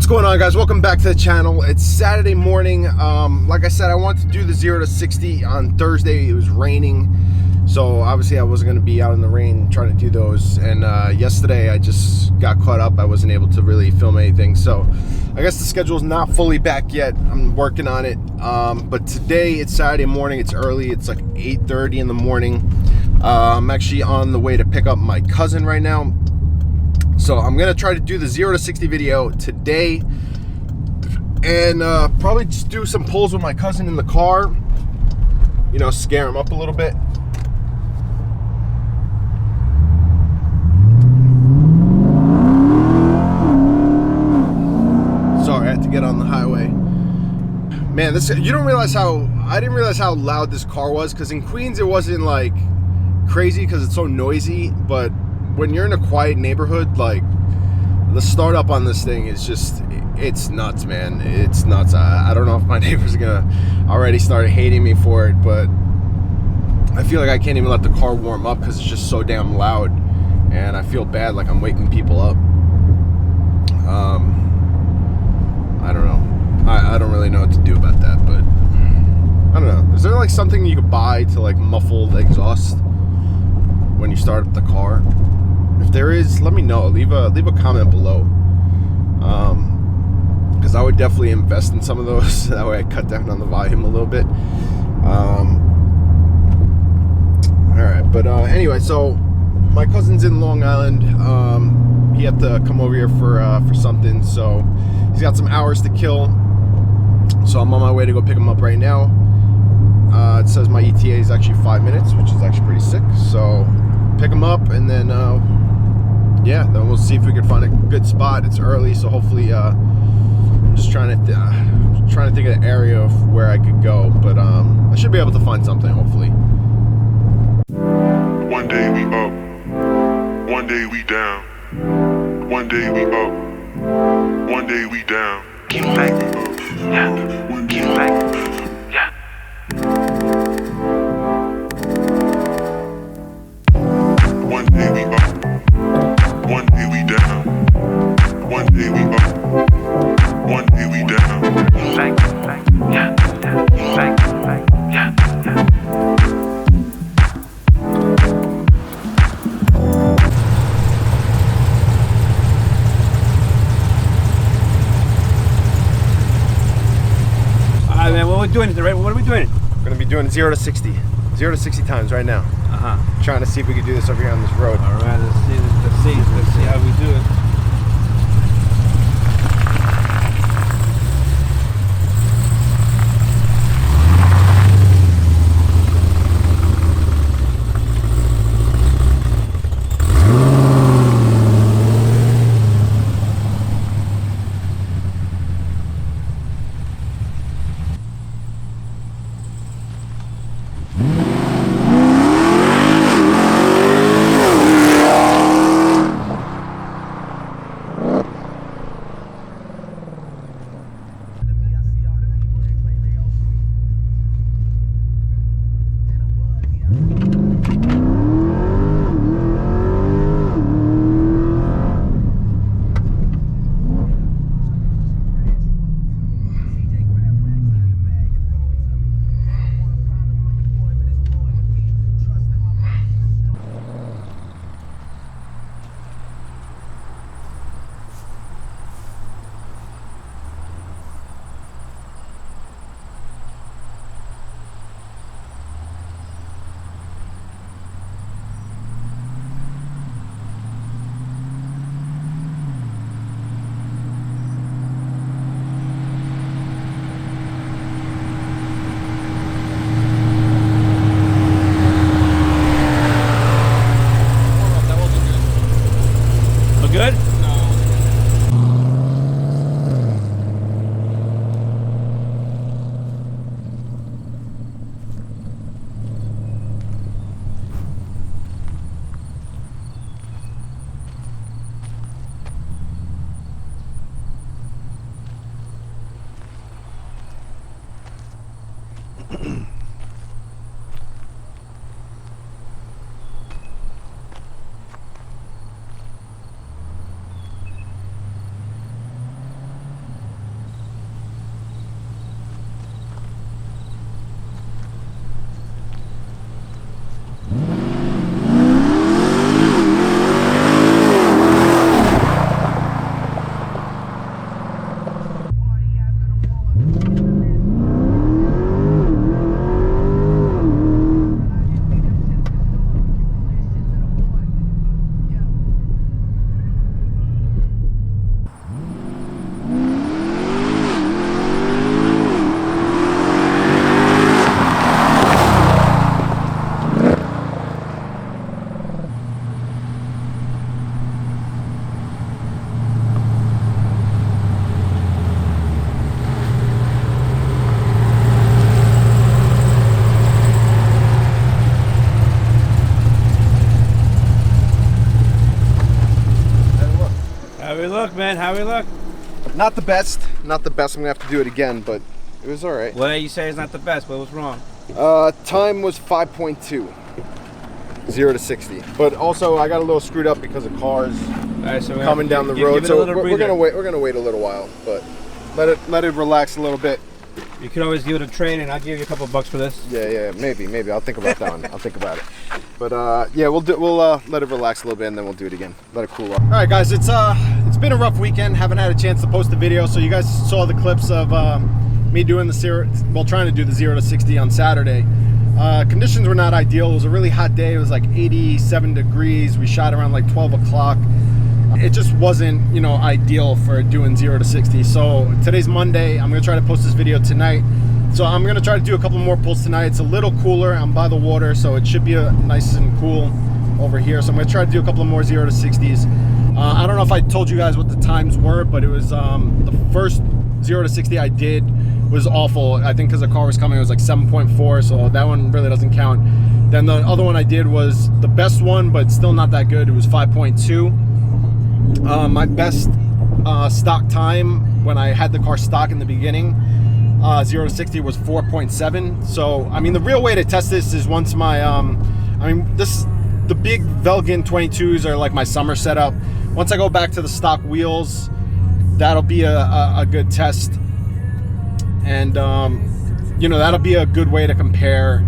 going on, guys? Welcome back to the channel. It's Saturday morning. Like I said, I wanted to do the 0 to 60 on Thursday. It was raining, so obviously I wasn't going to be out in the rain trying to do those. And yesterday I just got caught up. I wasn't able to really film anything, so I guess the schedule's not fully back yet. I'm working on it. But today it's Saturday morning. It's early. It's like 8:30 in the morning. I'm actually on the way to pick up my cousin right now. So I'm gonna try to do the 0 to 60 video today, and probably just do some pulls with my cousin in the car. You know, scare him up a little bit. Sorry, I had to get on the highway. Man, I didn't realize how loud this car was, because in Queens it wasn't like crazy because it's so noisy, but when you're in a quiet neighborhood, like, the startup on this thing is just, it's nuts, man. It's nuts. I don't know if my neighbors are gonna already start hating me for it, but I feel like I can't even let the car warm up because it's just so damn loud, and I feel bad, like I'm waking people up. I don't know. I don't really know what to do about that, but I don't know. Is there like something you could buy to like muffle the exhaust when you start up the car? If there is, let me know. Leave a comment below, because I would definitely invest in some of those. That way I cut down on the volume a little bit. All right, but anyway, so my cousin's in Long Island. He had to come over here for something, so he's got some hours to kill. So I'm on my way to go pick him up right now. It says my ETA is actually 5 minutes, which is actually pretty sick. So pick him up, and then yeah, then we'll see if we can find a good spot. It's early, so hopefully I'm just trying to think of an area of where I could go, but I should be able to find something, hopefully. One day we up, one day we down. One day we up, one day we down. Keep like, yeah, keep like, yeah. One day we up, one day we down. One day we up, one day we down. Like, yeah, like, yeah, yeah. Alright, man, what are we doing today? What are we doing? We're gonna be doing 0 to 60. 0 to 60 times right now. Trying to see if we can do this over here on this road. All right, let's see how we do it. look, man? How we look? Not the best. Not the best. I'm gonna have to do it again, but it was all right. What you say is not the best? What was wrong? Time was 5.2. 0 to 60. But also, I got a little screwed up because of cars All right, so coming down the road. Give it a So little we're gonna breather. wait. We're gonna wait a little while, but let it relax a little bit. You can always give it a train, and I'll give you a couple bucks for this. Yeah, maybe. I'll think about that one. I'll think about it. But yeah, we'll let it relax a little bit, and then we'll do it again. Let it cool off. All right, guys, it's been a rough weekend. Haven't had a chance to post a video, so you guys saw the clips of me doing trying to do the 0 to 60 on Saturday. Conditions were not ideal. It was a really hot day. It was like 87 degrees. We shot around like 12 o'clock. It just wasn't, ideal for doing 0 to 60. So today's Monday. I'm gonna try to post this video tonight. So I'm gonna try to do a couple more pulls tonight. It's a little cooler. I'm by the water, so it should be nice and cool over here. So I'm gonna try to do a couple more 0 to 60s. I don't know if I told you guys what the times were, but it was the first 0 to 60 I did was awful. I think because the car was coming, it was like 7.4, so that one really doesn't count. Then the other one I did was the best one, but still not that good. It was 5.2. My best stock time when I had the car stock in the beginning, 0 to 60, was 4.7. So, I mean, the real way to test this is once my, the big Velgin 22s are like my summer setup. Once I go back to the stock wheels, that'll be a good test. And, that'll be a good way to compare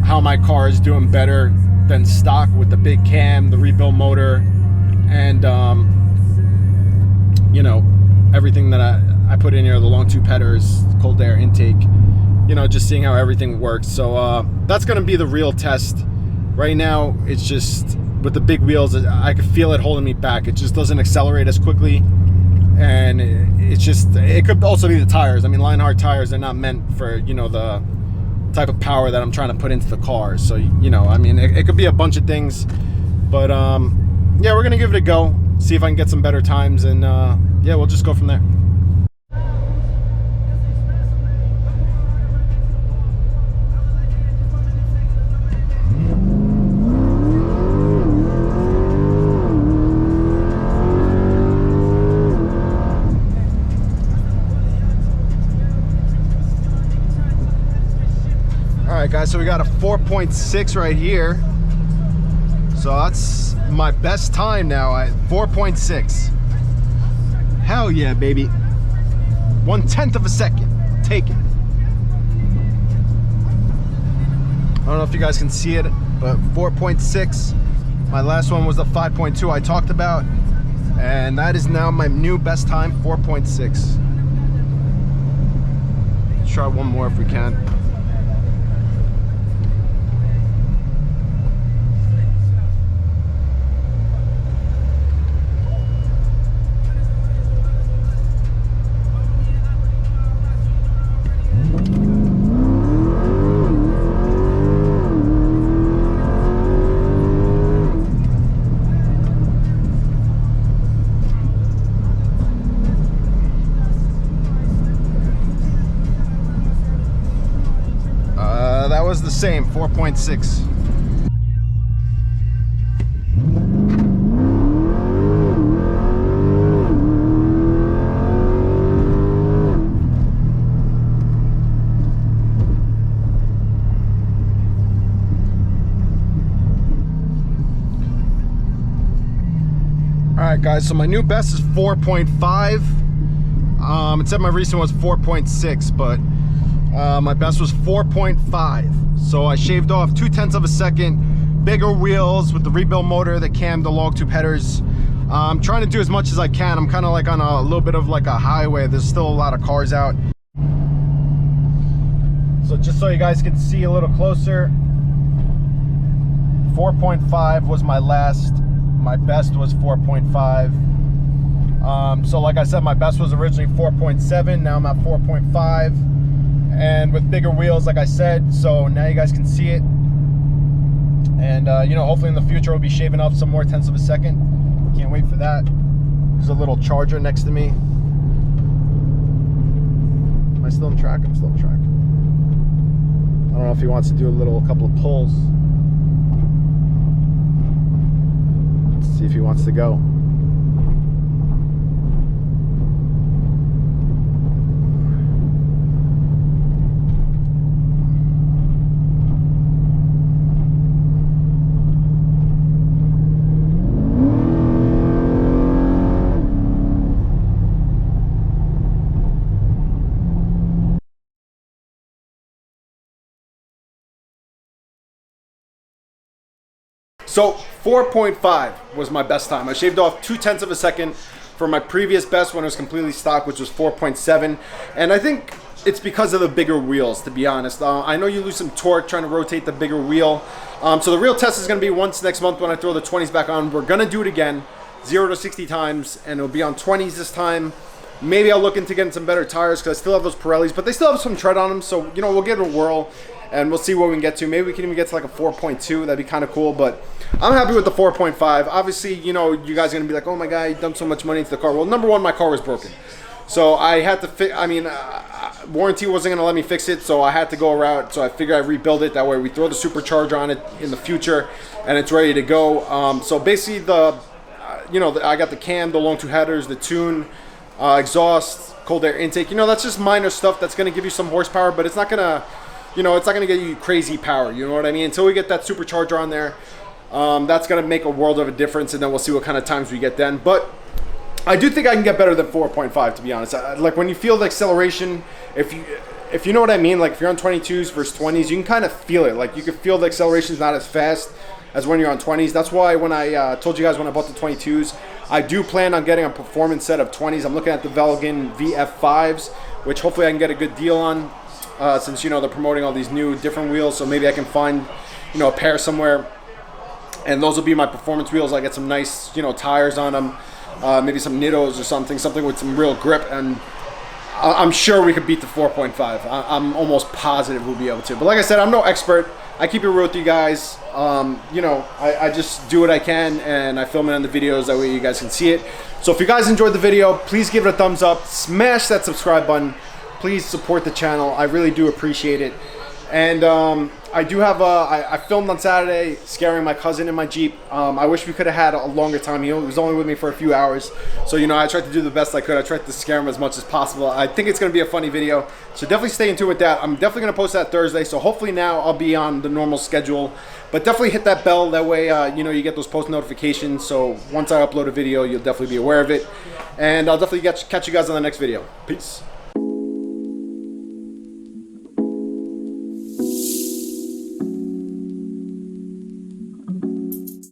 how my car is doing better than stock with the big cam, the rebuild motor, and, everything that I put in here, the long tube headers, cold air intake, just seeing how everything works. So that's going to be the real test. Right now, it's just, with the big wheels, I can feel it holding me back. It just doesn't accelerate as quickly. And it could also be the tires. I mean, Lionheart tires, they're not meant for, the type of power that I'm trying to put into the cars. So, it could be a bunch of things. But, yeah, we're going to give it a go. See if I can get some better times. And, yeah, we'll just go from there. Alright guys, so we got a 4.6 right here. So that's my best time now at 4.6. Hell yeah, baby. 1/10 of a second. Take it. I don't know if you guys can see it, but 4.6. My last one was the 5.2 I talked about. And that is now my new best time, 4.6. Let's try one more if we can. That was the same, 4.6. Alright guys, so my new best is 4.5. It said my recent was 4.6, but my best was 4.5. So I shaved off 0.2 of a second, bigger wheels with the rebuild motor, the cam, the log tube headers. I'm trying to do as much as I can. I'm kind of like on a little bit of like a highway. There's still a lot of cars out. So just so you guys can see a little closer, 4.5 was my last. My best was 4.5. So like I said, my best was originally 4.7. Now I'm at 4.5. And with bigger wheels, like I said, so now you guys can see it. And hopefully in the future we'll be shaving off some more 0.1 of a second. Can't wait for that. There's a little charger next to me. Am I still on track? I'm still on track. I don't know if he wants to do a couple of pulls. Let's see if he wants to go. So 4.5 was my best time. I shaved off 0.2 of a second from my previous best when it was completely stock, which was 4.7. And I think it's because of the bigger wheels, to be honest. I know you lose some torque trying to rotate the bigger wheel. So the real test is going to be once next month when I throw the 20s back on. We're going to do it again, 0 to 60 times, and it'll be on 20s this time. Maybe I'll look into getting some better tires because I still have those Pirellis, but they still have some tread on them. So, you know, we'll give it a whirl and we'll see what we can get to. Maybe we can even get to like a 4.2. That'd be kind of cool, but I'm happy with the 4.5. Obviously, you know, you guys are going to be like, oh my God, you dumped so much money into the car. Well, number one, my car was broken. So I had to fix, warranty wasn't going to let me fix it, so I had to go around. So I figured I'd rebuild it. That way we throw the supercharger on it in the future and it's ready to go. So basically I got the cam, the long two headers, the tune, exhaust, cold air intake. You know, that's just minor stuff that's going to give you some horsepower, but it's not going to, you know, it's not going to get you crazy power. You know what I mean? Until we get that supercharger on there, that's going to make a world of a difference, and then we'll see what kind of times we get then. But I do think I can get better than 4.5, to be honest. Like when you feel the acceleration, if you know what I mean, like if you're on 22s versus 20s, you can kind of feel it. Like you can feel the acceleration is not as fast as when you're on 20s. That's why when I told you guys when I bought the 22s, I do plan on getting a performance set of 20s. I'm looking at the Velgen VF5s, which hopefully I can get a good deal on, since, you know, they're promoting all these new different wheels. So maybe I can find, you know, a pair somewhere, and those will be my performance wheels. I get some nice, you know, tires on them. Maybe some Nittos or something with some real grip, and I'm sure we could beat the 4.5. I'm almost positive we'll be able to. But like I said, I'm no expert. I keep it real with you guys. You know, I just do what I can, and I film it on the videos. That way you guys can see it. So if you guys enjoyed the video, please give it a thumbs up. Smash that subscribe button. Please support the channel. I really do appreciate it. And I do have I filmed on Saturday scaring my cousin in my Jeep. I wish we could have had a longer time. He was only with me for a few hours. So, you know, I tried to do the best I could. I tried to scare him as much as possible. I think it's going to be a funny video. So definitely stay in tune with that. I'm definitely going to post that Thursday. So hopefully now I'll be on the normal schedule. But definitely hit that bell. That way, you know, you get those post notifications. So once I upload a video, you'll definitely be aware of it. And I'll definitely catch you guys on the next video. Peace.